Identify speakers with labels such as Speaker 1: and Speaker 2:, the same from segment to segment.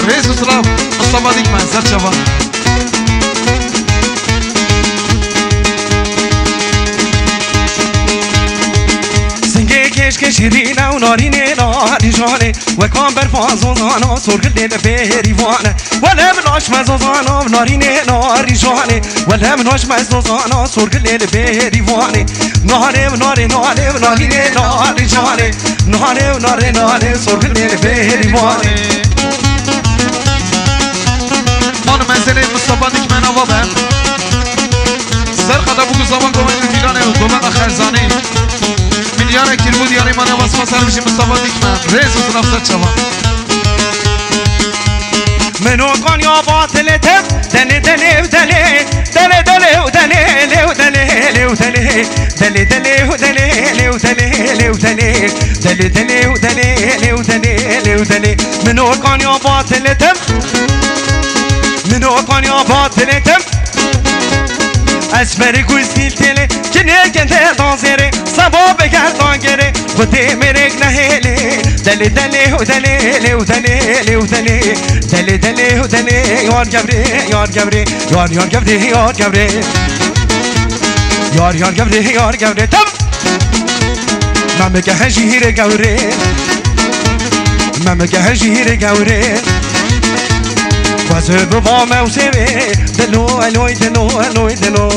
Speaker 1: رئيس وسلام مصطفى ديك من سر شباب
Speaker 2: كش شيرينا وناريني ناري جاني وكان برفاز وزانا سرق الليل بيريوانا ولا مناش مزوزانا ناريني ناري جاني ولا مناش مزوزانا سرق الليل بيريواني ناري ناري ناري ناريني ناري جاني ناري ناري ناري سرق الليل بيريواني
Speaker 1: من منزل مصطفى ديك من أبابا سرقة أبوك زمان قومين الفيراني وقومين خرزاني مليار كيلو دياري مانا وصفة صار بشي مصطفى ديك من رئيس وسلام سر شباب
Speaker 2: منو كان يا باطل تف دلي دلي ودلي دلي دلي ودلي لي ودلي لي ودلي دلي دلي ودلي لي ودلي لي ودلي دلي دلي ودلي لي ودلي لي ودلي منو كان يا باطل تف منو كان يا باطل تف اسمر گوزگیل تله کنه کنده دانزره سبا بگردان گره خودی مرگ نهیلی دلی دلی و دلی و دلی و دلی دلی دلی و دلی یار گبری یار گبری یار یار گبری یار گبری یار یار گبری یار گبری تم ممگه هجیر گوری ممگه هجیر گوری وزه بابا موسیبی دلو الوی دلو الوی دلو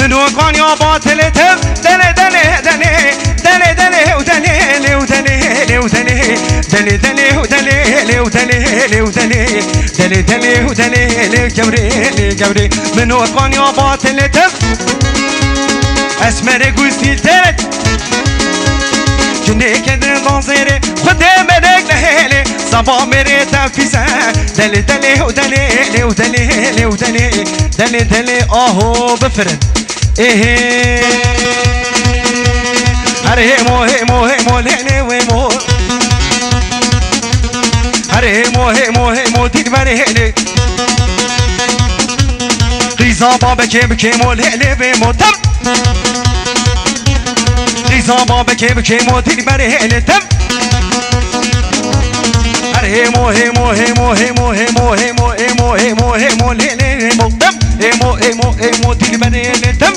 Speaker 2: منو كان يا باطل تف دلي دلي دلي دلي دلي ودلي ودلي ودلي دلي دلي ودلي ودلي ودلي دلي دلي ودلي جبري جبري منو كان يا باطل تف اسمر گوزگیل ترت کنه کدن دانزره خودی مرگ نهیلی سبا میره تفیسه دلی دلی ودلی ودلی ودلی دلی دلی آهو بفرد ايه هرهمو همو همو لهني ومو هرهمو همو همو تكبر هلي قيزا بابا كيب كيمو لهلي بمو تم قيزا بابا كيب كيمو تكبر هلي تم هرهمو همو همو همو همو همو همو همو همو لهلي همو تم همو همو همو تكبر هلي تم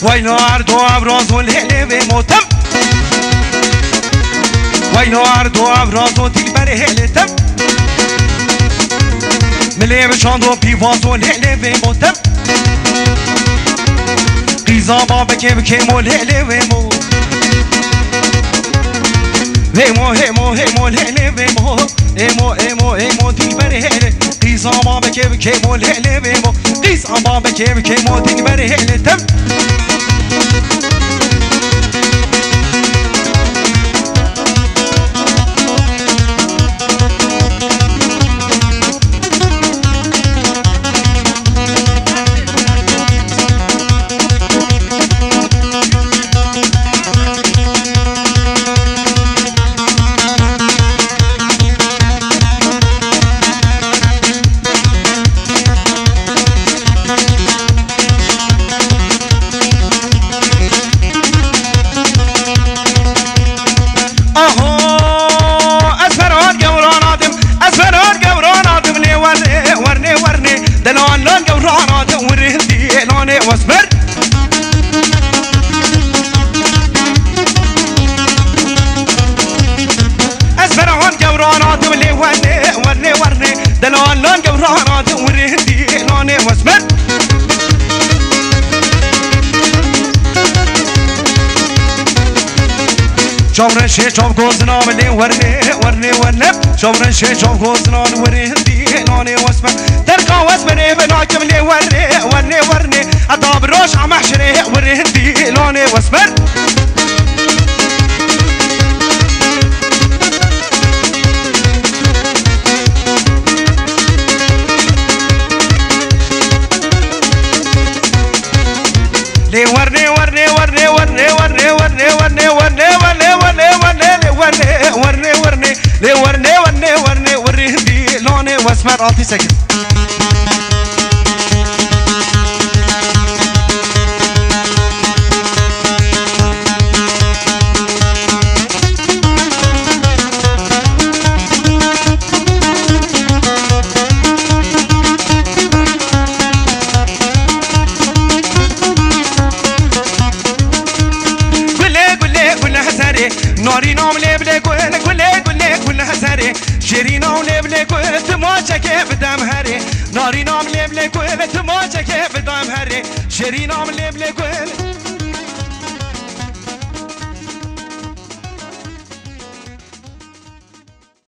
Speaker 2: وينو عرضو عبرازو الهلي بموتم وينو عرضو عبرازو تكبر هلي تم ملي بشاندو بيفازو الهلي بموتم قيزا بابا كيب كيمو الهلي بمو هيمو هيمو هيمو الهلي بمو هيمو هيمو هيمو تكبر هلي قيزا بابا كيب كيمو الهلي بمو قيزا بابا كيب كيمو تكبر هلي تم شورن شي شوف كوزنا ملي ورني شورن شي شوف كوزنا ورهدي لوني واسمه تركا واسمني بناكم لي ورني اطاب الروش عم احشري ورهدي لوني واسمر لي ورني ورهدي لوني واسمر اعطي سكت ناري نوم لبلي كل هساري شيرينا ولبلي كل تماشى كيف دم هري ناري نوم لبلي كل تماشى كيف دم هري شيرينا ولبلي كل